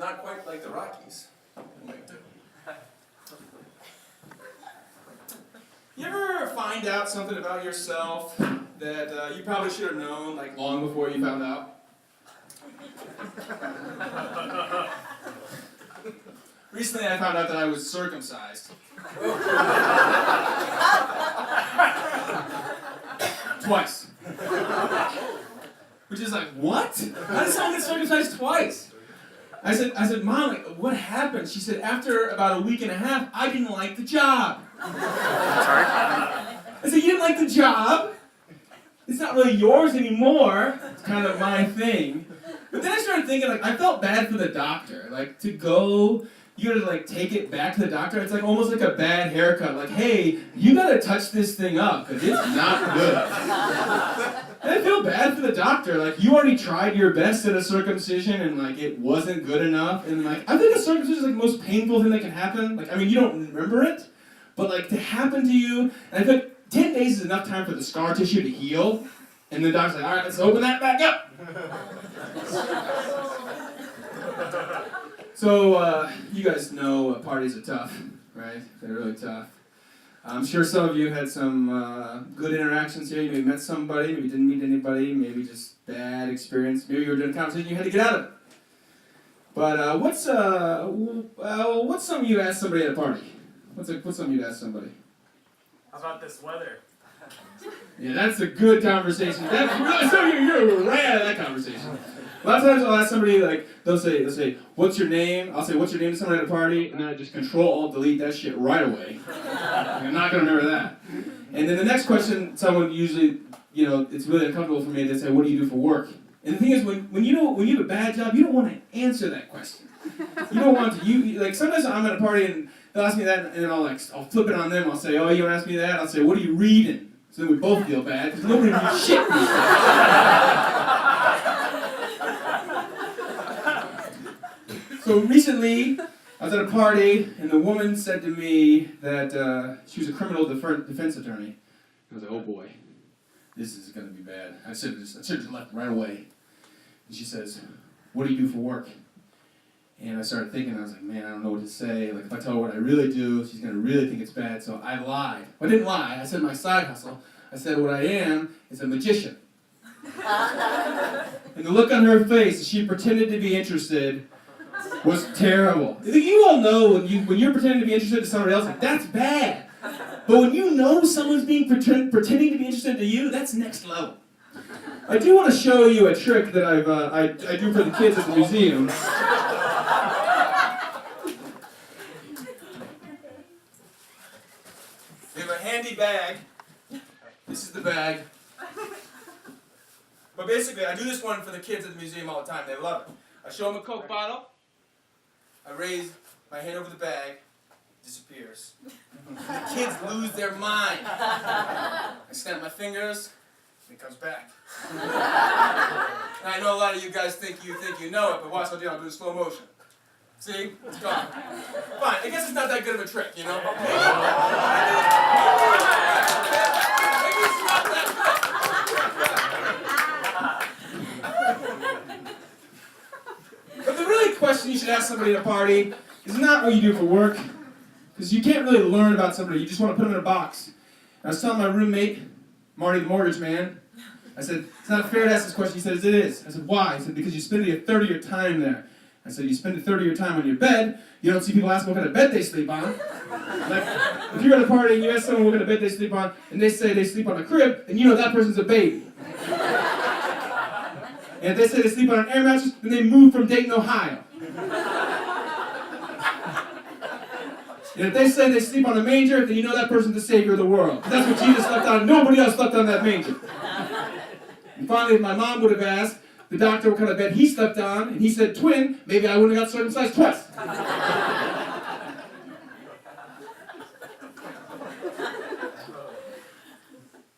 Not quite like the Rockies. You ever find out something about yourself that you probably should have known, like, long before you found out? Recently I found out that I was circumcised. Twice. Which is like, what? How did someone get circumcised twice? I said, Mom, like, what happened? She said, after about a week and a half, I didn't like the job. Sorry? I said, you didn't like the job? It's not really yours anymore. It's kind of my thing. But then I started thinking, like, I felt bad for the doctor. Like, to go, you gotta, like, take it back to the doctor. It's like almost like a bad haircut. Like, hey, you gotta touch this thing up, because it's not good. And I feel bad for the doctor. Like, you already tried your best at a circumcision, and, like, it wasn't good enough. And, like, I think a circumcision is, like, the most painful thing that can happen. Like, I mean, you don't remember it, but, like, to happen to you, and I feel like 10 days is enough time for the scar tissue to heal. And the doctor's like, all right, let's open that back up. So, you guys know parties are tough, right? They're really tough. I'm sure some of you had some good interactions here. You maybe met somebody, maybe didn't meet anybody, maybe just bad experience. Maybe you were doing a conversation, you had to get out of it. But what's something you ask somebody at a party? What's something you'd ask somebody? How about this weather? Yeah, that's a good conversation. So you're right out of that conversation. A lot of times I'll ask somebody, like, they'll say, what's your name? I'll say, what's your name to somebody at a party? And then I just Control-Alt-Delete that shit right away. I'm not going to remember that. And then the next question, someone usually, you know, it's really uncomfortable for me. They say, what do you do for work? And the thing is, when you have a bad job, you don't want to answer that question. You don't want to, like, sometimes I'm at a party and they'll ask me that, and then I'll flip it on them. I'll say, oh, you want to ask me that? I'll say, what are you reading? So then we both feel bad, because nobody reads shit these days. So recently, I was at a party, and the woman said to me that she was a criminal defense attorney. I was like, oh boy, this is going to be bad. I should have just left right away. And she says, what do you do for work? And I started thinking, I was like, man, I don't know what to say. Like, if I tell her what I really do, she's going to really think it's bad. So I lied. Well, I didn't lie. I said my side hustle. I said what I am is a magician. And the look on her face as she pretended to be interested was terrible. You all know when you're pretending to be interested in somebody else, like, that's bad. But when you know someone's pretending to be interested in you, that's next level. I do want to show you a trick that I do for the kids at the museum. We have a handy bag. This is the bag. But basically, I do this one for the kids at the museum all the time. They love it. I show them a Coke bottle. I raise my hand over the bag. It disappears. And the kids lose their mind. I snap my fingers. And it comes back. And I know a lot of you guys think you know it, but watch, I'll do it in slow motion. See? It's gone. Fine. I guess it's not that good of a trick, you know? Maybe it's not that good. But the really question you should ask somebody at a party is not what you do for work. Because you can't really learn about somebody. You just want to put them in a box. And I was telling my roommate, Marty the mortgage man, I said, it's not fair to ask this question. He says, it is. I said, why? He said, because you spend a third of your time there. I said, you spend a third of your time on your bed, you don't see people ask what kind of bed they sleep on. Like, if you're at a party and you ask someone what kind of bed they sleep on, and they say they sleep on a crib, then you know that person's a baby. And if they say they sleep on an air mattress, then they moved from Dayton, Ohio. And if they say they sleep on a manger, then you know that person's the savior of the world. That's what Jesus slept on. Nobody else slept on that manger. And finally, if my mom would have asked the doctor what kind of bed he slept on, and he said twin, maybe I wouldn't have got circumcised twice.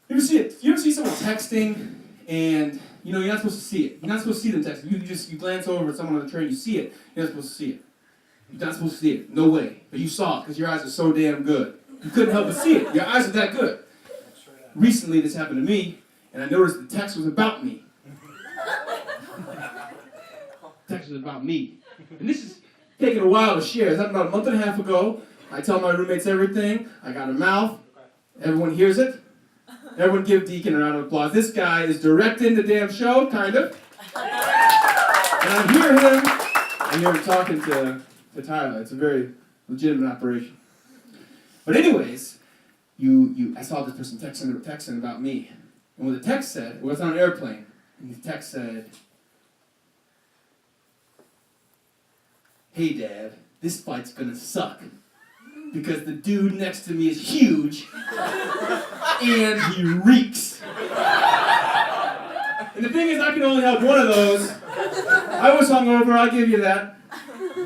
You ever see someone texting, and you know you're not supposed to see it. You're not supposed to see them texting. You glance over at someone on the train, you see it. You're not supposed to see it. You're not supposed to see it. No way. But you saw it because your eyes are so damn good. You couldn't help but see it. Your eyes are that good. Recently, this happened to me, and I noticed the text was about me. texted about me. And this is taking a while to share. It's about a month and a half ago. I tell my roommates everything. I got a mouth. Everyone hears it. Everyone give Deacon a round of applause. This guy is directing the damn show, kind of. And I hear him talking to Tyler. It's a very legitimate operation. But anyways, I saw this person texting about me. And what the text said, it was on an airplane. And the text said, "Hey Dad, this flight's gonna suck. Because the dude next to me is huge, and he reeks." And the thing is, I can only help one of those. I was hungover, I'll give you that.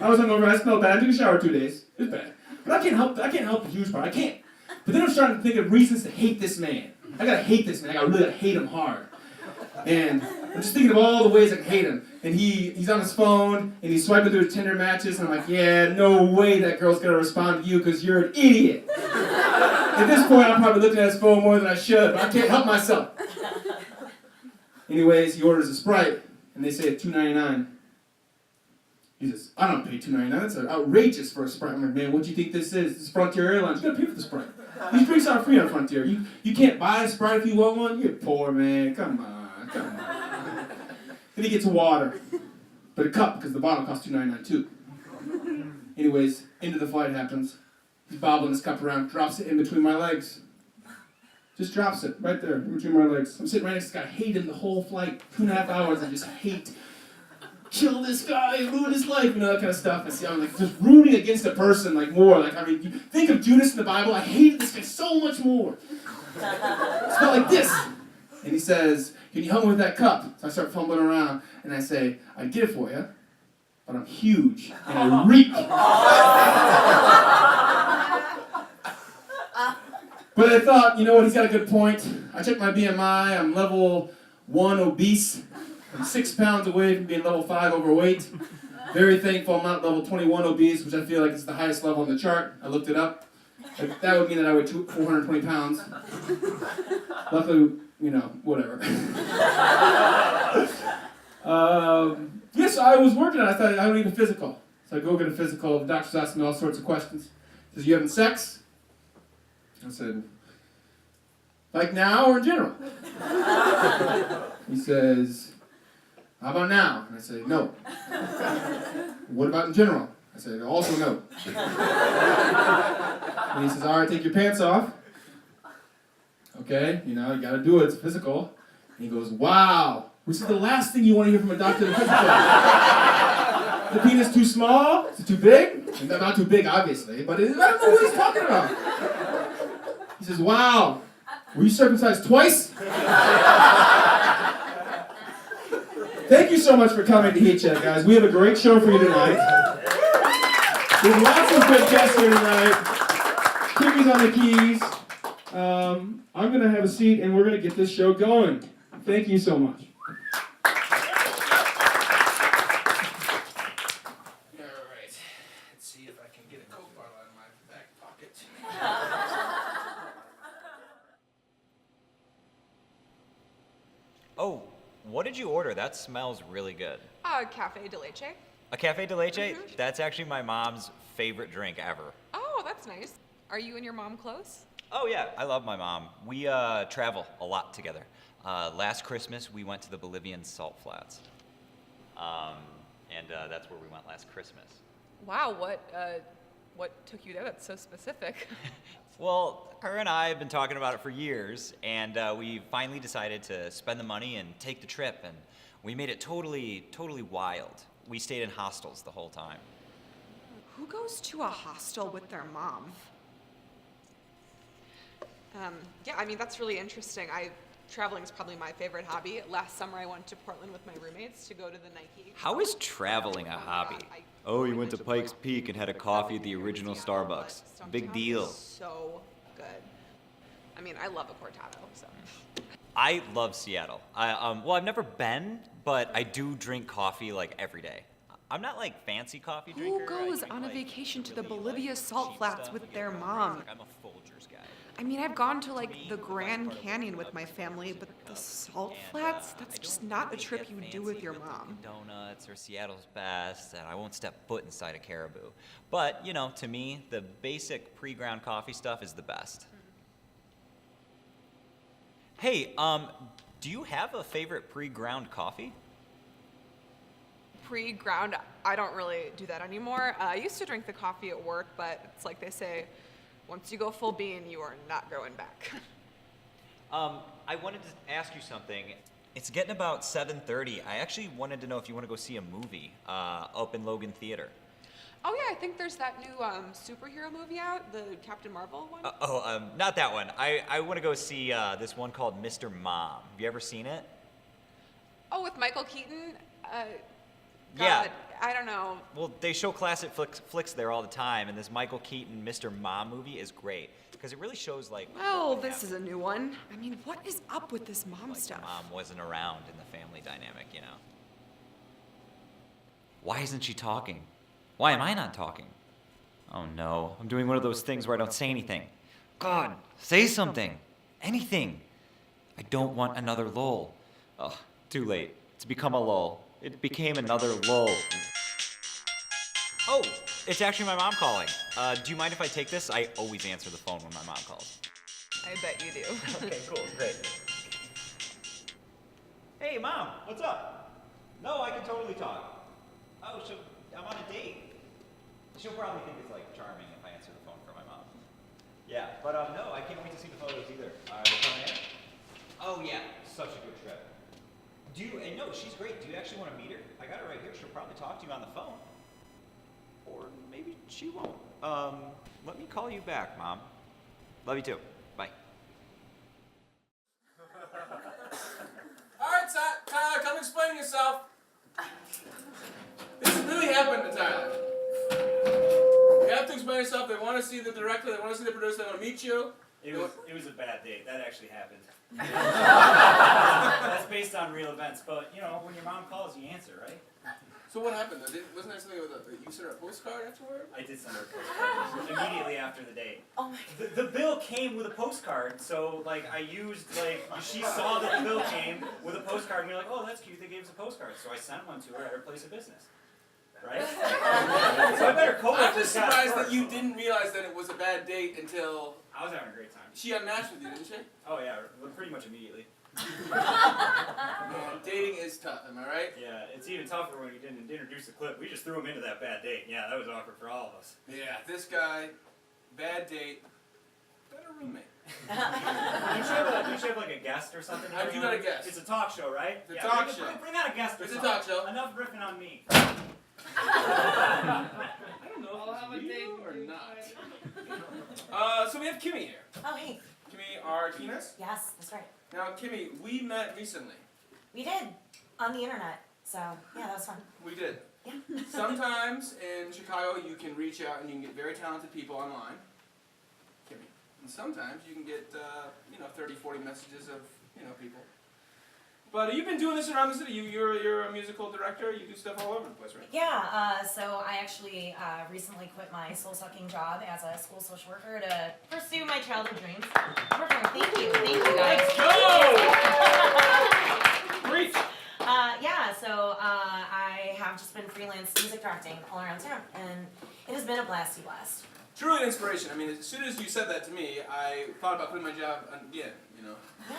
I was hungover, I smelled bad, I took a shower 2 days. It was bad. But I can't help the huge part, I can't. But then I'm starting to think of reasons to hate this man. I gotta hate this man, I gotta hate him hard. And I'm just thinking of all the ways I can hate him. And he's on his phone, and he's swiping through his Tinder matches, and I'm like, yeah, no way that girl's gonna respond to you because you're an idiot. At this point, I'm probably looking at his phone more than I should, but I can't help myself. Anyways, he orders a Sprite, and they say it's $2.99. He says, "I don't pay $2.99, that's outrageous for a Sprite." I'm like, "Man, what do you think this is? This is Frontier Airlines, you gotta pay for the Sprite. These drinks aren't free on Frontier. You can't buy a Sprite if you want one? You're poor, man, come on. Then he gets water, but a cup, because the bottle costs $2.99 too. Anyways, into the flight happens. He's bobbling his cup around, drops it in between my legs. Just drops it, right there, in between my legs. I'm sitting right next to this guy, hate him the whole flight, 2.5 hours, I just hate. Kill this guy, ruin his life, that kind of stuff. And see, I'm like just rooting against a person, like more. Like, I mean, you think of Judas in the Bible, I hated this guy so much more. It's not like this. And he says, "Can you help me with that cup?" So I start fumbling around, and I say, "I'd get it for you, but I'm huge, and I reek." But I thought, you know what, he's got a good point. I checked my BMI, I'm level 1 obese. I'm 6 pounds away from being level 5 overweight. Very thankful I'm not level 21 obese, which I feel like is the highest level on the chart. I looked it up. That would mean that I weigh 420 pounds. Luckily, whatever. Yes, I was working on it. I thought, I don't need a physical. So I go get a physical. The doctor's asking me all sorts of questions. He says, "You having sex?" I said, "Like now or in general?" He says, "How about now?" And I say, "No." "What about in general?" I said, "Also no." And he says, "All right, take your pants off." Okay, you gotta do it, it's physical. And he goes, "Wow," which is the last thing you want to hear from a doctor in a physical. The penis too small? Is it too big? And not too big, obviously, but I don't know what he's talking about. He says, "Wow, were you circumcised twice?" Thank you so much for coming to Heat Check, guys. We have a great show for you tonight. There's lots of good guests here tonight. Kimi's on the keys. I'm going to have a seat, and we're going to get this show going. Thank you so much. All right. Let's see if I can get a Coke bottle out of my back pocket. Oh, what did you order? That smells really good. Cafe de leche. A cafe de leche? Mm-hmm. That's actually my mom's favorite drink ever. Oh, that's nice. Are you and your mom close? Oh yeah, I love my mom. We travel a lot together. Last Christmas, we went to the Bolivian salt flats. And that's where we went last Christmas. Wow, what took you there? That's so specific. Well, her and I have been talking about it for years, and we finally decided to spend the money and take the trip, and we made it totally wild. We stayed in hostels the whole time. Who goes to a hostel with their mom? Yeah, I mean, that's really interesting. Traveling is probably my favorite hobby. Last summer, I went to Portland with my roommates to go to the Nike. How is traveling a hobby? Oh, you went to Pikes Peak and had a coffee at the original Starbucks. Big deal. So good. I mean, I love a cortado, so. I love Seattle. Well, I've never been, but I do drink coffee like every day. I'm not like fancy coffee drinker. Who goes I drink, on a like, vacation to the really, Bolivia like, salt cheap flats stuff. with Have you their ever heard? mom? Like, I'm a Folgers guy. I mean, I've gone to like the Grand Canyon with my family, but the Salt Flats, that's just not a trip you do with your mom. Donuts or Seattle's best, and I won't step foot inside a Caribou. But, you know, to me, the basic pre-ground coffee stuff is the best. Hey, do you have a favorite pre-ground coffee? Pre-ground, I don't really do that anymore. I used to drink the coffee at work, but it's like they say, once you go full bean, you are not going back. I wanted to ask you something. It's getting about 7:30. I actually wanted to know if you want to go see a movie up in Logan Theater. Oh yeah, I think there's that new superhero movie out, the Captain Marvel one. Not that one. I want to go see this one called Mr. Mom. Have you ever seen it? Oh, with Michael Keaton? Yeah. God, I don't know. Well, they show classic flicks there all the time, and this Michael Keaton Mr. Mom movie is great because it really shows like. Well, this is a new one. I mean, what is up with this mom stuff? Mom wasn't around in the family dynamic, you know. Why isn't she talking? Why am I not talking? Oh no, I'm doing one of those things where I don't say anything. God, say something. Anything. I don't want another lull. Oh, too late. It's become a lull. It became another lull. Oh, it's actually my mom calling. Do you mind if I take this? I always answer the phone when my mom calls. I bet you do. Okay, cool, great. Hey, Mom, what's up? No, I can totally talk. Oh, I'm on a date. She'll probably think it's like charming if I answer the phone for my mom. Yeah, but no, I can't wait to see the photos either. We're coming in? Oh yeah, such a good trip. And no, she's great. Do you actually want to meet her? I got her right here. She'll probably talk to you on the phone. Or maybe she won't. Let me call you back, Mom. Love you too. Bye. All right, Tyler, come explain yourself. This really happened to Tyler. You have to explain yourself. They want to see the director. They want to see the producer. They want to meet you. It was a bad date. That actually happened. That's based on real events, but you know, when your mom calls, you answer, right? So what happened? Wasn't there something with you sent her a postcard afterward? I did send her a postcard immediately after the date. Oh my God. The bill came with a postcard, so like I used she saw that the bill came with a postcard, and you're like, oh, that's cute. They gave us a postcard, so I sent one to her at her place of business. Right? So I bet her coworkers I'm just got surprised hurt. that you didn't realize that it was a bad date until I was having a great time. she unmatched with you, didn't she? Oh yeah, pretty much immediately. Man, dating is tough, am I right? Yeah, it's even tougher when you didn't introduce the clip. We just threw him into that bad date. Yeah, that was awkward for all of us. Yeah, this guy, bad date, better roommate. You should have like a guest or something. I do got a guest. It's a talk show, right? It's a talk show. Bring out a guest or It's a something. talk show. Enough riffing on me. I don't know if it's real or not. So we have Kimi here. Oh, hey. Kimi Martinez. Yes, that's right. Now, Kimi, we met recently. We did. On the internet. So, yeah, that was fun. We did. Yeah. Sometimes in Chicago, you can reach out and you can get very talented people online. Kimi. And sometimes you can get, 30, 40 messages of, people. But you've been doing this around the city. You're a musical director. You do stuff all over the place, right? Yeah, so I actually recently quit my soul-sucking job as a school social worker to pursue my childhood dreams. Thank you guys. Let's go! Preach! So I have just been freelance music directing all around town, and it has been a blasty blast. Truly an inspiration. I mean, as soon as you said that to me, I thought about quitting my job again,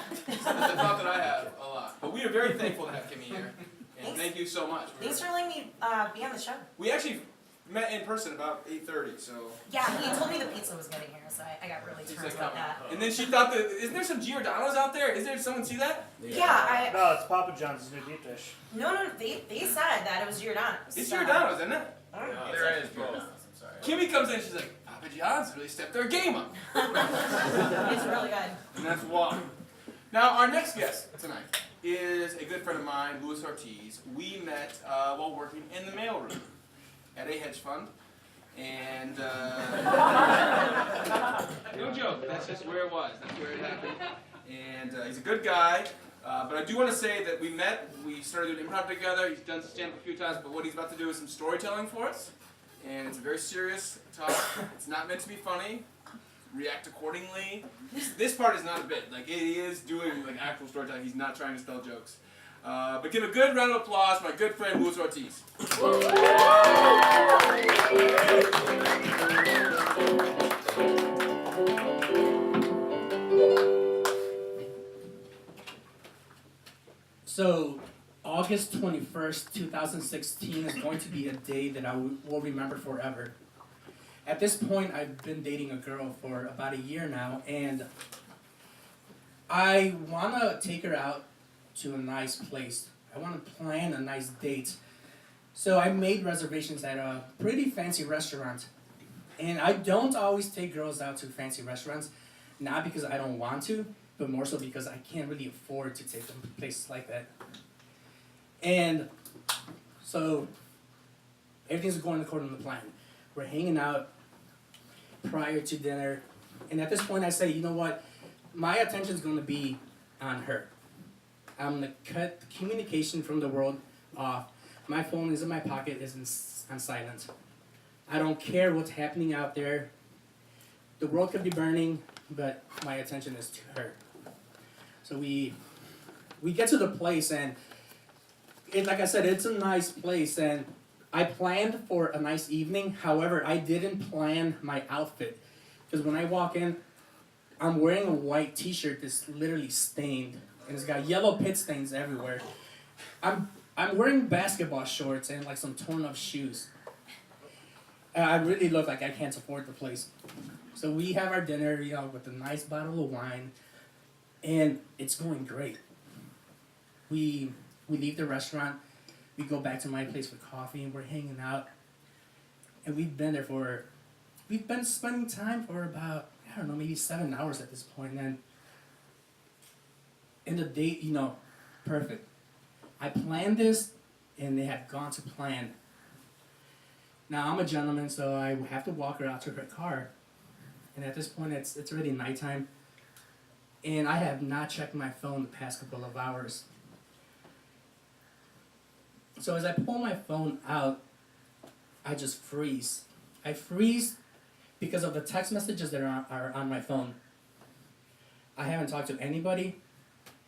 It's a thought that I have a lot. But we are very thankful to have Kimi here. And Thanks. thank you so much. Thanks for letting me be on the show. We actually met in person about 8:30, so... Yeah, he told me the pizza was getting here, so I got really turned about that. And then she thought that... Isn't there some Giordano's out there? Did someone see that? Yeah, No, it's Papa John's new deep dish. No, they said that it was Giordano's. It's Giordano's, isn't it? There is both. Kimmy comes in, she's like, Papa John's really stepped their game up. It's really good. And that's why. Now, our next guest tonight is a good friend of mine, Luis Ortiz. We met while working in the mailroom at a hedge fund. And, no joke, that's just where it was. That's where it happened. And he's a good guy. But I do want to say that we met, we started doing improv together. He's done stand-up a few times, but what he's about to do is some storytelling for us. And it's a very serious talk. It's not meant to be funny. react accordingly. This part is not a bit. Like, it is doing like actual storytelling. He's not trying to tell jokes. But give a good round of applause for my good friend Luis Ortiz. So, August 21st, 2016 is going to be a day that I will remember forever. At this point, I've been dating a girl for about a year now, and I want to take her out to a nice place. I want to plan a nice date. So I made reservations at a pretty fancy restaurant. And I don't always take girls out to fancy restaurants, not because I don't want to, but more so because I can't really afford to take them to places like that. And so everything's going according to plan. We're hanging out prior to dinner, and at this point I say, you know what, my attention's going to be on her. I'm going to cut communication from the world off. My phone is in my pocket, is on silent. I don't care what's happening out there. The world could be burning, but my attention is to her. So we get to the place, and like I said, it's a nice place, and I planned for a nice evening. However, I didn't plan my outfit, because when I walk in, I'm wearing a white t-shirt that's literally stained, and it's got yellow pit stains everywhere. I'm wearing basketball shorts and like some torn up shoes. I really look like I can't afford the place. So we have our dinner, with a nice bottle of wine, and it's going great. We leave the restaurant, we go back to my place for coffee, and we're hanging out. And we've been spending time for about, I don't know, maybe 7 hours at this point. And the date, perfect. I planned this, and they had gone to plan. Now, I'm a gentleman, so I have to walk her out to her car. And at this point, it's already nighttime. And I have not checked my phone the past couple of hours. So as I pull my phone out, I just freeze. I freeze because of the text messages that are on my phone. I haven't talked to anybody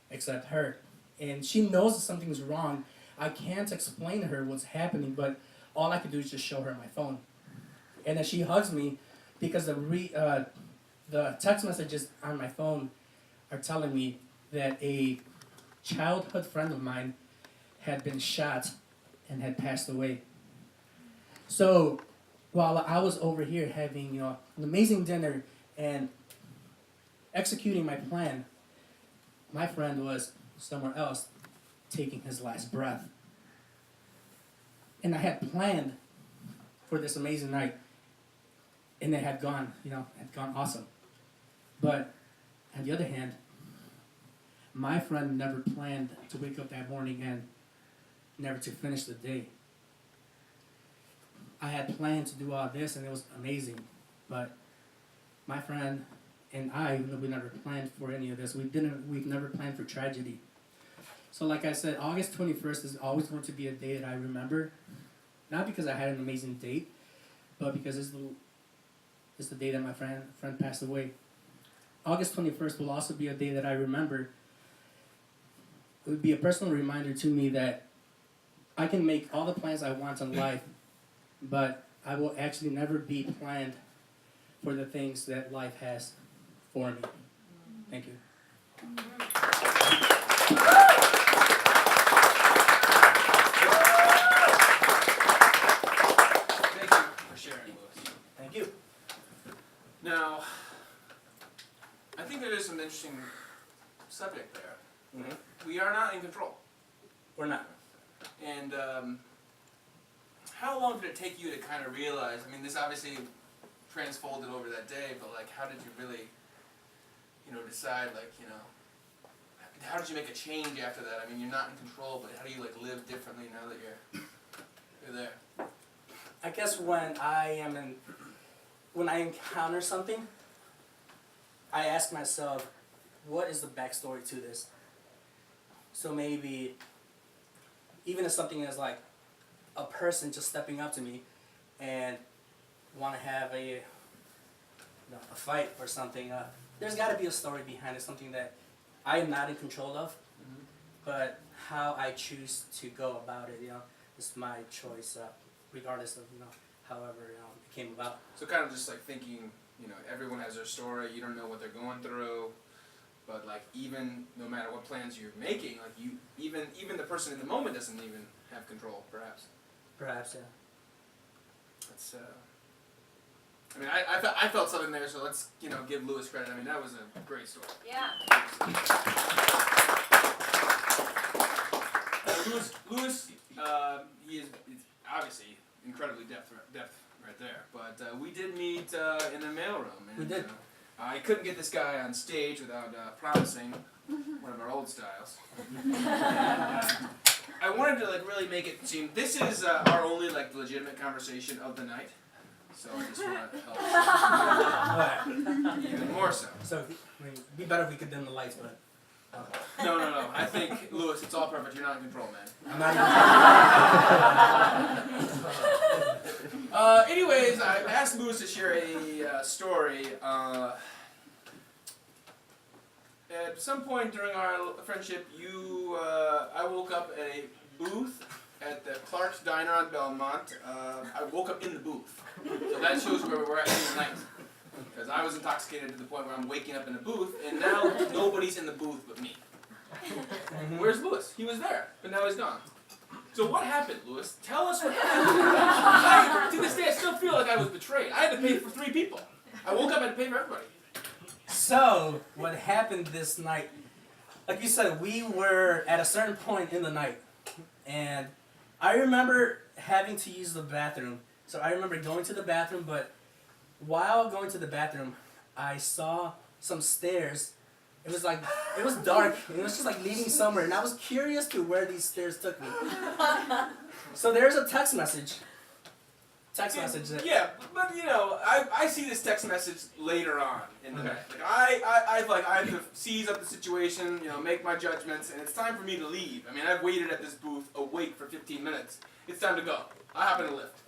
except her. And she knows that something's wrong. I can't explain to her what's happening, but all I can do is just show her my phone. And then she hugs me because the text messages on my phone are telling me that a childhood friend of mine had been shot and had passed away. So while I was over here having an amazing dinner and executing my plan, my friend was somewhere else taking his last breath. And I had planned for this amazing night, and it had gone awesome. But on the other hand, my friend never planned to wake up that morning and never to finish the day. I had planned to do all this, and it was amazing. But my friend and I, even though we never planned for any of this, we've never planned for tragedy. So like I said, August 21st is always going to be a day that I remember. Not because I had an amazing date, but because it's the day that my friend passed away. August 21st will also be a day that I remember. It would be a personal reminder to me that I can make all the plans I want in life, but I will actually never be planned for the things that life has for me. Thank you. Thank you for sharing, Louis. Thank you. Now, I think there is some interesting subject there. Mm-hmm. We are not in control. Or not. And how long did it take you to kind of realize, I mean, this obviously transfolded over that day, but like, how did you really, decide, like, how did you make a change after that? I mean, you're not in control, but how do you like live differently now that you're there? I guess when I encounter something, I ask myself, what is the backstory to this? So maybe, even if something is like a person just stepping up to me and want to have a fight or something, there's got to be a story behind it, something that I am not in control of, but how I choose to go about it, is my choice, regardless of, however it came about. So kind of just like thinking, everyone has their story. You don't know what they're going through, but like even no matter what plans you're making, like even the person in the moment doesn't even have control, perhaps. Perhaps, yeah. That's I mean, I felt something there, so let's give Lewis credit. I mean, that was a great story. Yeah. Lewis, he is obviously incredibly depth right there. But we did meet in the mailroom. And, We did. I couldn't get this guy on stage without promising one of our old styles. I wanted to really make it seem this is our only legitimate conversation of the night. So I just want to help even more so. So, I mean, it'd be better if we could dim the lights, but... No. I think, Lewis, it's all perfect. You're not in control, man. I'm not Anyways, I asked Lewis to share a story. At some point during our friendship, I woke up at a booth at the Clark's Diner on Belmont. I woke up in the booth. So that shows where we were at in the night. Because I was intoxicated to the point where I'm waking up in the booth, and now nobody's in the booth but me. Where's Lewis? He was there, but now he's gone. So what happened, Lewis? Tell us what happened. To this day, I still feel like I was betrayed. I had to pay for 3 people. I woke up and had to pay for everybody. So, what happened this night, like you said, we were at a certain point in the night, and I remember having to use the bathroom. So I remember going to the bathroom, but while going to the bathroom, I saw some stairs. It was dark, and it was just leading somewhere, and I was curious to where these stairs took me. So there's a text message. That, yeah, but I see this text message later on in the night. I have to seize up the situation, make my judgments, and it's time for me to leave. I mean, I've waited at this booth awake for 15 minutes. It's time to go. I hop in a lift.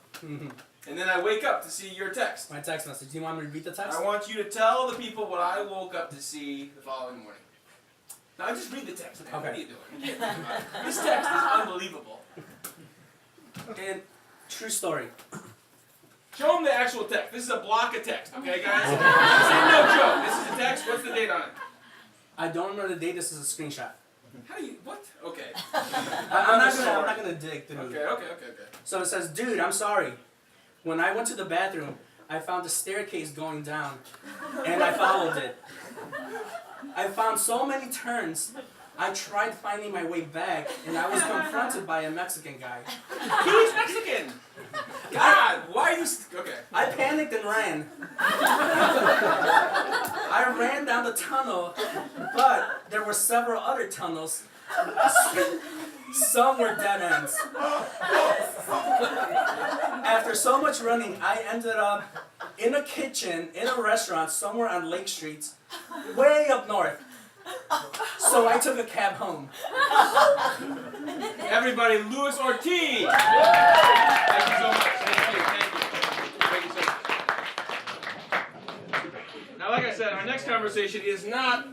And then I wake up to see your text. My text message. Do you want me to read the text? I want you to tell the people what I woke up to see the following morning. Now, just read the text. Okay. What are you doing? This text is unbelievable. And true story. Show them the actual text. This is a block of text, okay, guys? This ain't no joke. This is a text. What's the date on it? I don't remember the date. This is a screenshot. How do you, what? Okay. I'm not gonna dig through. Okay. So it says, dude, I'm sorry. When I went to the bathroom, I found a staircase going down, and I followed it. I found so many turns. I tried finding my way back, and I was confronted by a Mexican guy. He's Mexican! God, why are you... Okay. I panicked and ran. I ran down the tunnel, but there were several other tunnels. Some were dead ends. After so much running, I ended up in a kitchen, in a restaurant, somewhere on Lake Street, way up north. So I took a cab home. Everybody, Luis Ortiz! Thank you so much. Thank you so much. Now, like I said, our next conversation is not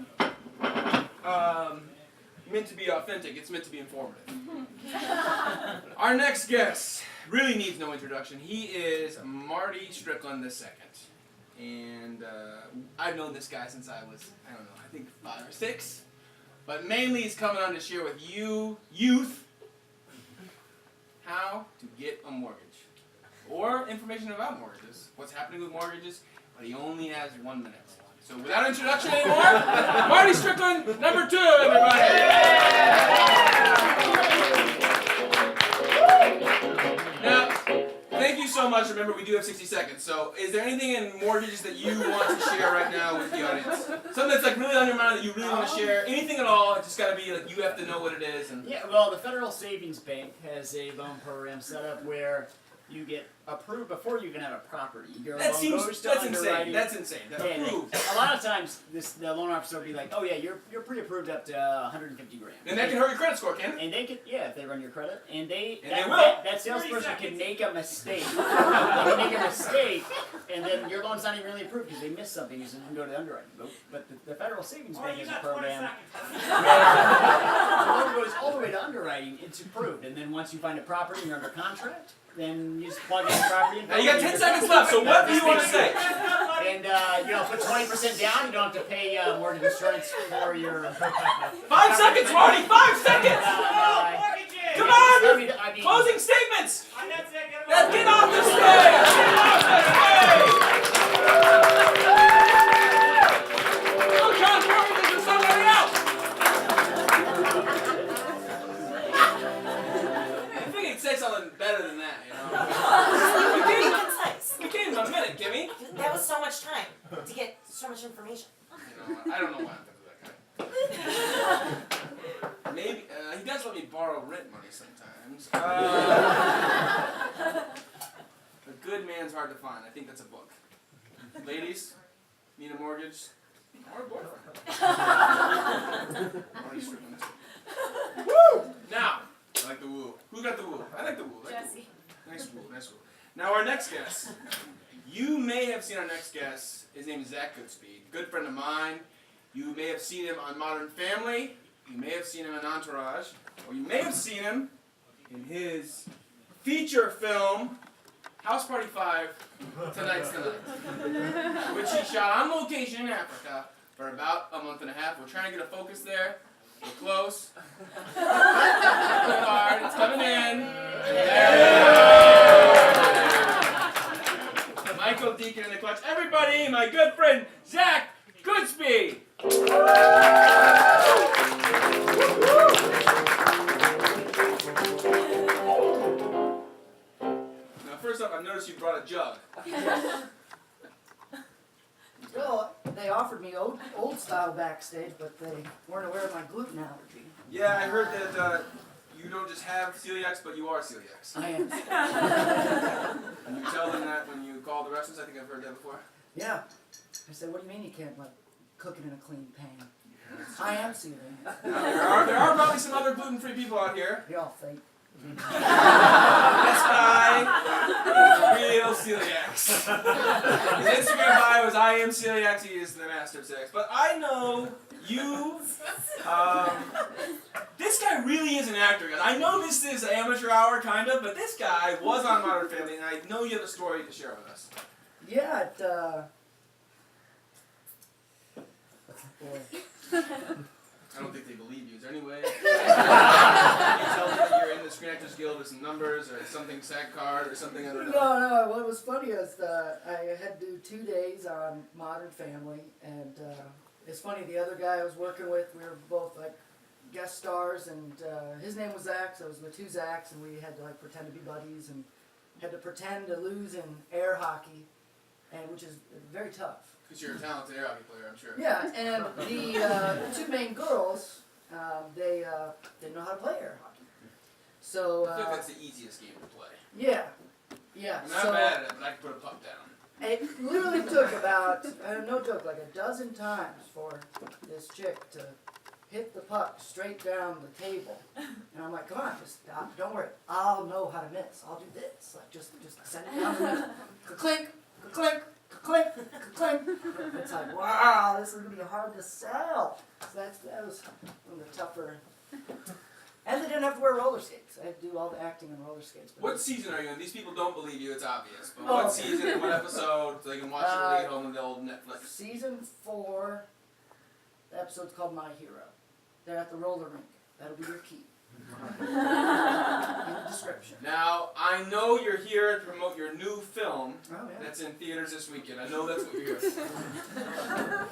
meant to be authentic. It's meant to be informative. Our next guest really needs no introduction. He is Marty Strickland II. And I've known this guy since I was, I think 5 or 6. But mainly he's coming on to share with you, youth, how to get a mortgage. Or information about mortgages, what's happening with mortgages, but he only has 1 minute. So without introduction anymore, Marty Strickland, number 2, everybody! Now, thank you so much. Remember, we do have 60 seconds. So is there anything in mortgages that you want to share right now with the audience? Something that's really on your mind that you really want to share? Anything at all? It's just got to be you have to know what it is. And yeah, well, the Federal Savings Bank has a loan program set up where you get approved before you even have a property. Your loan goes to underwriting. That's insane. That's approved. A lot of times, the loan officer will be like, "Oh yeah, you're pre-approved up to 150 grand." And that can hurt your credit score, can it? And they can, if they run your credit, and they will. That salesperson can make a mistake. They can make a mistake And then your loan's not even really approved because they missed something, so you can go to the underwriting. But the Federal Savings Bank has a program. The loan goes all the way to underwriting, it's approved. And then once you find a property and you're under contract, then you just plug in the property and Now you got 10 seconds left, so what do you want to say? And, put 20% down, you don't have to pay mortgage insurance for your... 5 seconds, Marty, 5 seconds! Come on! Closing statements! Let's get off the stage! Get off the stage! Oh, John, this is somebody else! I think he'd say something better than that, you know? Be concise. We gave him a minute, Kimmy. That was so much time to get so much information. You know, I don't know why I'm thinking of that guy. Maybe, he does let me borrow rent money sometimes. A good man's hard to find. I think that's a book. Ladies, need a mortgage? Or a boyfriend. Already stripping this. Woo! Now, I like the woo. Who got the woo? I like the woo. Jesse. Nice woo, nice woo. Now our next guest. You may have seen our next guest. His name is Zach Goodspeed. Good friend of mine. You may have seen him on Modern Family. You may have seen him in Entourage. Or you may have seen him in his feature film, House Party 5, Tonight's the Night. Which he shot on location in Africa for about a month and a half. We're trying to get a focus there. We're close. Hard. It's coming in. Michael Deacon in the clutch. Everybody, my good friend Zach Goodspeed. Now, first up, I've noticed you brought a jug. Well, they offered me old style backstage, but they weren't aware of my gluten allergy. Yeah, I heard that you don't just have celiacs, but you are celiacs. I am. And you tell them that when you call the wrestlers. I think I've heard that before. Yeah. I said, what do you mean you can't cook it in a clean pan? I am celiac. Now, there are probably some other gluten-free people out here. You're all fake. This guy is real celiacs. His Instagram bio is I am celiacs. He is the master of celiacs. But I know you. This guy really is an actor, guys. I know this is amateur hour, kind of, but this guy was on Modern Family, and I know you have a story to share with us. Yeah, boy. I don't think they believe you. Is there any way? Can you tell them that you're in the Screen Actors Guild with some numbers or something, SAG card or something? I don't know. No. What was funny is I had to do 2 days on Modern Family, and it's funny. The other guy I was working with, we were both like guest stars, and his name was Zach, so I was with 2 Zachs, and we had to like pretend to be buddies and had to pretend to lose in air hockey, and which is very tough. Because you're a talented air hockey player, I'm sure. Yeah, and the 2 main girls, they didn't know how to play air hockey. So I think that's the easiest game to play. yeah. I'm not bad at it, but I can put a puck down. It literally took about, no joke, like a dozen times for this chick to hit the puck straight down the table. And I'm like, come on, just stop, don't worry, I'll know how to miss. I'll do this. Like, just send it down the middle. Ka-clink, ka-clink, ka-clink, ka-clink. It's like, wow, this is going to be hard to sell. So that was one of the tougher. And they didn't have to wear roller skates. I had to do all the acting on roller skates. What season are you in? These people don't believe you, it's obvious. But Oh, what okay. season, what episode, so they can watch it when they get home on the old Netflix? Season 4, the episode's called My Hero. They're at the roller rink. That'll be your key. In the description. Now, I know you're here to promote your new film Oh, yeah. that's in theaters this weekend. I know that's what you're here for.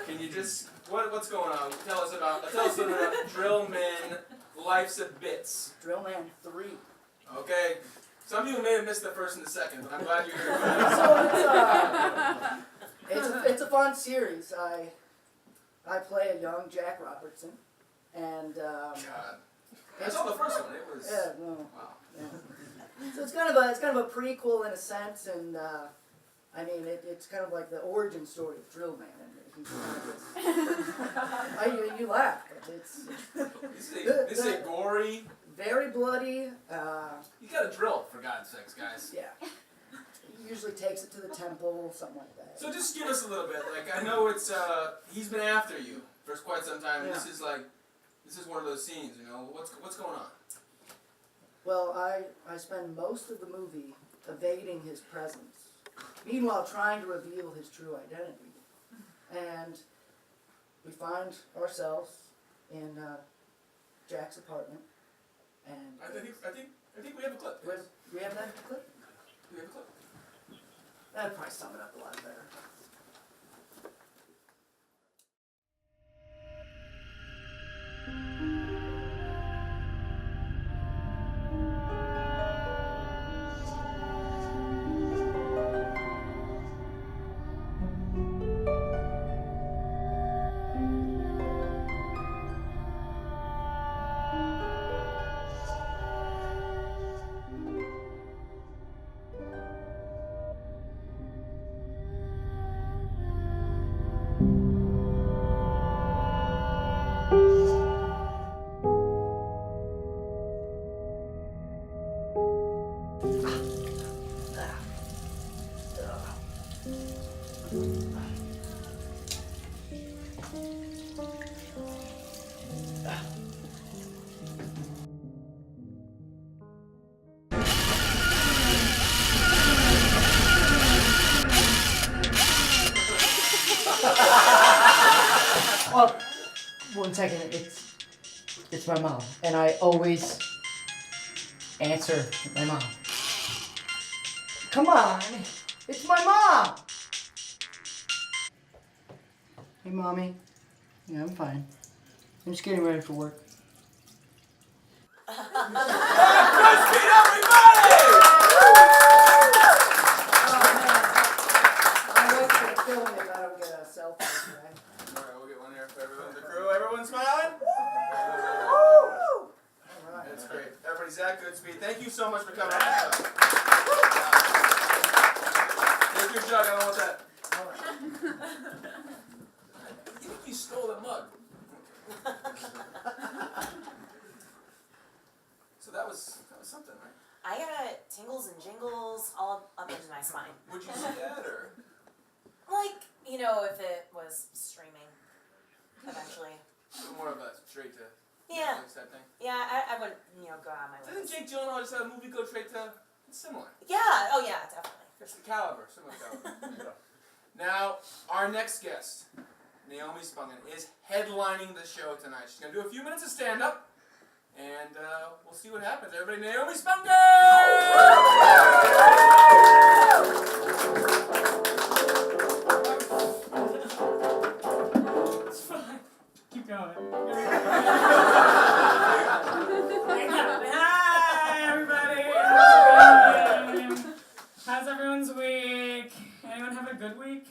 Can you just, what's going on? Tell us about Drill Men, Life's a Bits. Drill Man 3. Okay, some people may have missed the first and the second, but I'm glad you're here. So it's a fun series. I play a young Jack Robertson, and God. I saw the first one. It was, yeah, no, wow. yeah. So it's kind of a prequel in a sense, and I mean it's kind of like the origin story of Drill Man. And you laugh, but it's This is a gory. very bloody. You gotta drill, for God's sakes, guys. Yeah. usually takes it to the temple, something like that. So just give us a little bit. Like, I know it's, he's been after you for quite some time. And Yeah. this is one of those scenes, you know. What's going on? Well, I spend most of the movie evading his presence, meanwhile trying to reveal his true identity. And we find ourselves in Jack's apartment, and I think we have a clip. we have that clip. We have a clip. That'd probably sum it up a lot better. Well, 1 second. It's my mom, and I always answer my mom. Come on, it's my mom. Hey, mommy. Yeah, I'm fine. I'm just getting ready for work. Good speed, everybody! I wait for the film and I don't get a selfie, right? Alright, we'll get one here for everyone in the crew. Everyone smiling? All right. That's great. Everybody, Zach, good speed. Thank you so much for coming. Take your jug, I don't want that. All right. You think you stole the mug? So that was something, right? I got tingles and jingles all up into my spine. Would you see that, or? Like, you know, if it was streaming eventually. More of a straight to Yeah. Netflix type thing? Yeah, I wouldn't, go out of my way. Didn't Jake Gyllenhaal just have a movie go straight to? It's similar. Yeah, oh yeah, definitely. It's the caliber, similar caliber. Now, our next guest, Naomi Spungen, is headlining the show tonight. She's going to do a few minutes of stand-up, and we'll see what happens. Everybody, Naomi Spungen! It's fine. Keep going. Hi, everybody. How's it going? How's everyone's week? Anyone have a good week?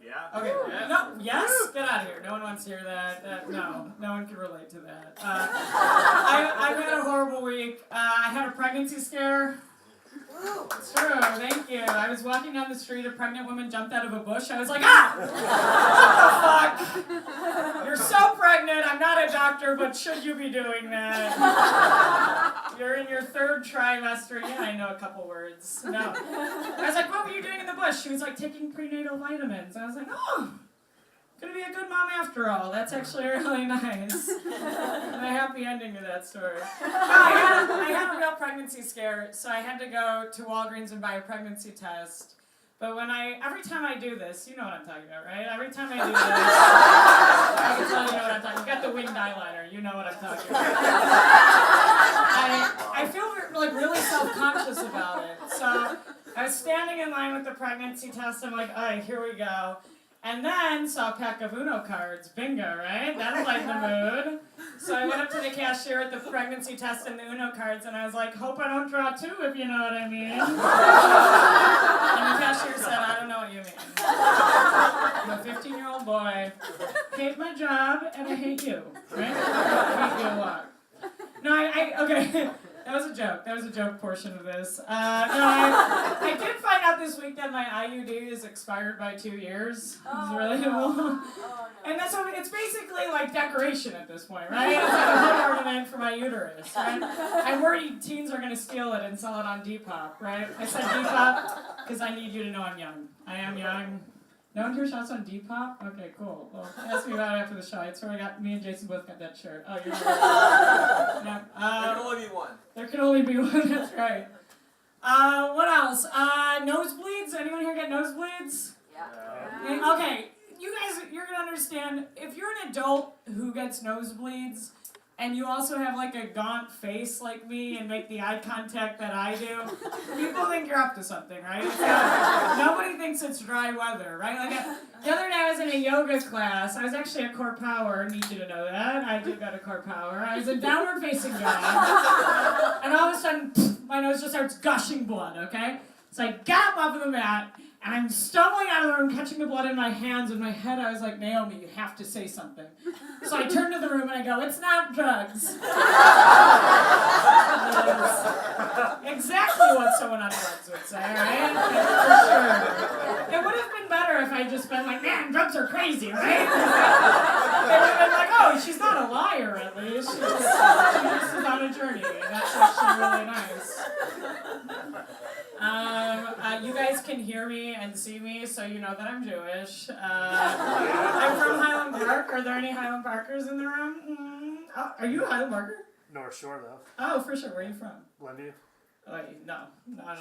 Yeah. Okay. No. Yes. Get out of here. No one wants to hear that. No. No one can relate to that. I've had a horrible week. I had a pregnancy scare. It's true. Thank you. I was walking down the street. A pregnant woman jumped out of a bush. I was like, ah! What the fuck? You're so pregnant. I'm not a doctor, but should you be doing that? You're in your 3rd trimester. Yeah, I know a couple words. No. I was like, what were you doing in the bush? She was like, taking prenatal vitamins. I was like, oh, gonna be a good mom after all. That's actually really nice. And a happy ending to that story. No, I had a real pregnancy scare, so I had to go to Walgreens and buy a pregnancy test. But every time I do this, you know what I'm talking about, right? Every time I do this, I can tell you know what I'm talking about. You got the winged eyeliner, you know what I'm talking about. I feel like really self-conscious about it. So I was standing in line with the pregnancy test. I'm like, all right, here we go. And then saw a pack of Uno cards. Bingo, right? That'll lighten the mood. So I went up to the cashier at the pregnancy test and the Uno cards, and I was like, hope I don't draw 2, if you know what I mean. And the cashier said, I don't know what you mean. I'm a 15-year-old boy. Hate my job, and I hate you. Right? I hate you a lot. No, okay. That was a joke. That was a joke portion of this. No, I did find out this week that my IUD is expired by 2 years. It's really long. And that's what, it's basically like decoration at this point, right? It's like a hood ornament for my uterus, right? I'm worried teens are going to steal it and sell it on Depop, right? I said Depop because I need you to know I'm young. I am young. No one here shots on Depop? Okay, cool. Well, ask me about it after the show. I swear me and Jason both got that shirt. Oh, you're right. No, There can only be one. there can only be one, that's right. What else? Nosebleeds? Anyone here get nosebleeds? Yeah. Okay, you guys, you're gonna understand, if you're an adult who gets nosebleeds, and you also have like a gaunt face like me and make the eye contact that I do, people think you're up to something, right? Nobody thinks it's dry weather, right? Like the other day I was in a yoga class. I was actually at Core Power, need you to know that. I did go to Core Power. I was in downward facing dog, and all of a sudden, my nose just starts gushing blood, okay? So I got up off of the mat, and I'm stumbling out of the room, catching the blood in my hands. In my head, I was like, Naomi, you have to say something. So I turn to the room and I go, it's not drugs. Exactly what someone on drugs would say, right? For sure. It would have been better if I just been like, man, drugs are crazy, right? They would have been like, oh, she's not a liar, at least. She just is on a journey. That's actually really nice. You guys can hear me and see me, so you know that I'm Jewish. I'm from Highland Park. Are there any Highland Parkers in the room? Oh, are you a Highland Parker? North Shore, though. Oh, for sure. Where are you from? Glenview. Wait, no. That's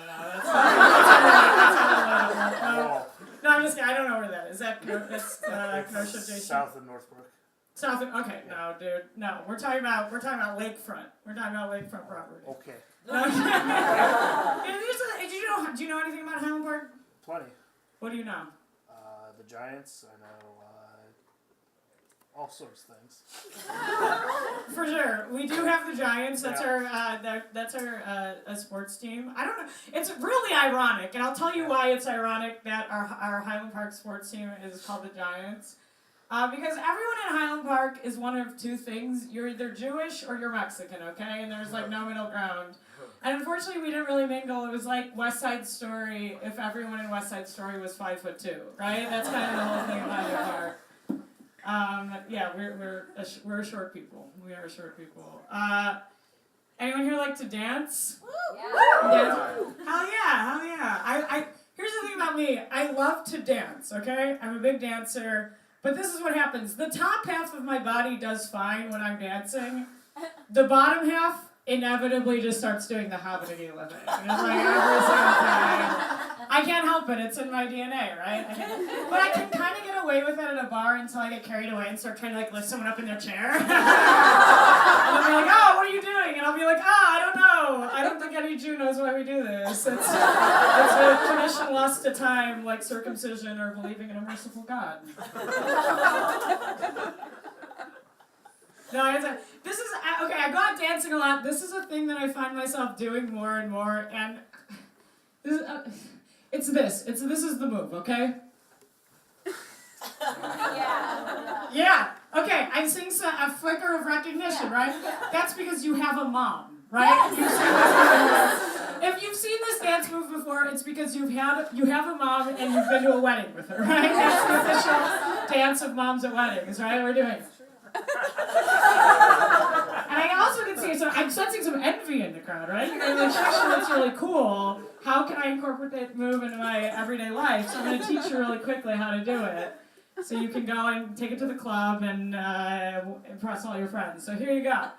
not No, I'm just kidding. I don't know where that is. That's Kenosha, Jason? South of Northbrook. South of, okay, no, dude. No, we're talking about lakefront. We're talking about lakefront property. Okay. No. Do you know anything about Highland Park? Plenty. What do you know? The Giants. I know all sorts of things. For sure, we do have the Giants. That's our sports team. I don't know. It's really ironic, and I'll tell you why it's ironic that our Highland Park sports team is called the Giants. Because everyone in Highland Park is one of two things. You're either Jewish or you're Mexican, okay? And there's like no middle ground. And unfortunately, we didn't really mingle. It was like West Side Story if everyone in West Side Story was 5'2", right? That's kind of the whole thing of Highland Park. Yeah, we're short people. We are short people. Anyone here like to dance? Yeah. Dance? Hell yeah. Here's the thing about me. I love to dance, okay? I'm a big dancer. But this is what happens. The top half of my body does fine when I'm dancing. The bottom half inevitably just starts doing the hobbity living. And it's like every single time. I can't help it. It's in my DNA, right? But I can kind of get away with it at a bar until I get carried away and start trying to like lift someone up in their chair. And they'll be like, oh, what are you doing? And I'll be like, I don't know. I don't think any Jew knows why we do this. It's a tradition lost to time, like circumcision or believing in a merciful God. No, this is, okay, I go out dancing a lot. This is a thing that I find myself doing more and more, and this is the move, okay? Yeah, okay, I'm seeing a flicker of recognition, right? That's because you have a mom, right? If you've seen this dance move before, it's because you have a mom and you've been to a wedding with her, right? That's the official dance of moms at weddings, right? We're doing it. And I also can see, so I'm sensing some envy in the crowd, right? You're like, actually, that's really cool. How can I incorporate that move into my everyday life? So I'm going to teach you really quickly how to do it. So you can go and take it to the club and impress all your friends. So here you go.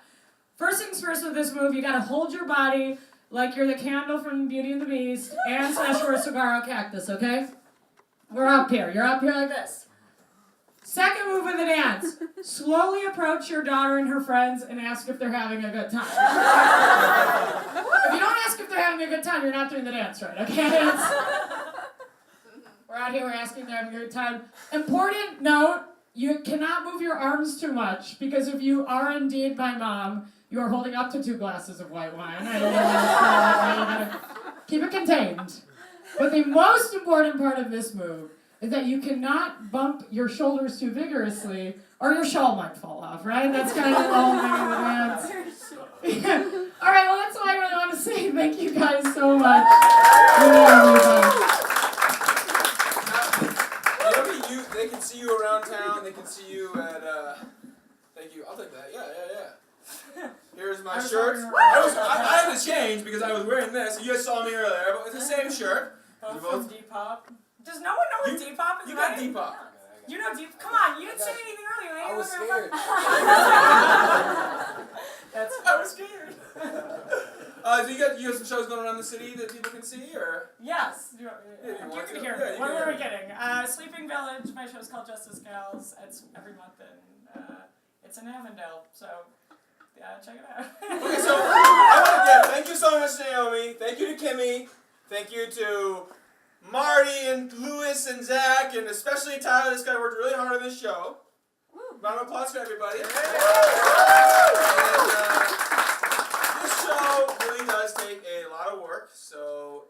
First things first with this move, you got to hold your body like you're the candle from Beauty and the Beast and /or saguaro cactus, okay? We're up here. You're up here like this. Second move of the dance, slowly approach your daughter and her friends and ask if they're having a good time. If you don't ask if they're having a good time, you're not doing the dance right, okay? We're out here, we're asking if they're having a good time. Important note, you cannot move your arms too much, because if you are indeed my mom, you are holding up to 2 glasses of white wine. I don't know, keep it contained. But the most important part of this move is that you cannot bump your shoulders too vigorously or your shawl might fall off, right? That's kind of the whole thing of the dance. All right, well, that's all I really want to say. Thank you guys so much. They can see you around town. They can see you at. Thank you. I'll take that. Yeah. Here's my shirt. I had to change because I was wearing this. You guys saw me earlier, but it's the same shirt. Both from Depop. Does no one know what Depop is? You got Depop. You know Depop. Come on, you didn't say anything earlier. I was scared. I was scared. So you got some shows going around the city that people can see, or? Yes. You can hear me. What were we getting? Sleeping Village. My show's called Justice Gals. It's every month, and it's in Avondale. So. Yeah, check it out. Okay, so thank you so much, Naomi. Thank you to Kimi. Thank you to Marty and Lewis and Zach, and especially Tyler. This guy worked really hard on this show. Round of applause for everybody. And, this show really does take a lot of work, so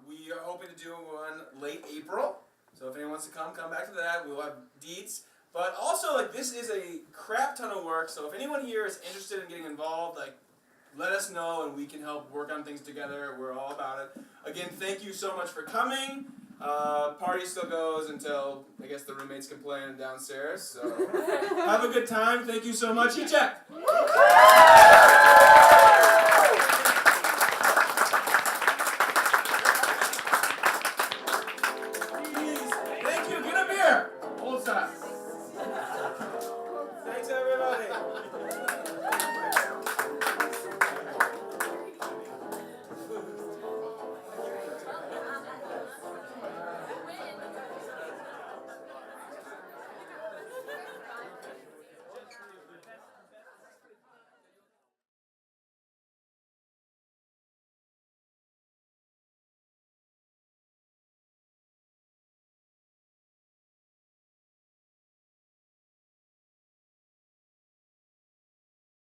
we are hoping to do one late April. So if anyone wants to come back to that. We'll have deets. But also, like, this is a crap ton of work, so if anyone here is interested in getting involved, like, let us know and we can help work on things together. We're all about it. Again, thank you so much for coming. Party still goes until, I guess, the roommates complain downstairs, so have a good time. Thank you so much. You check.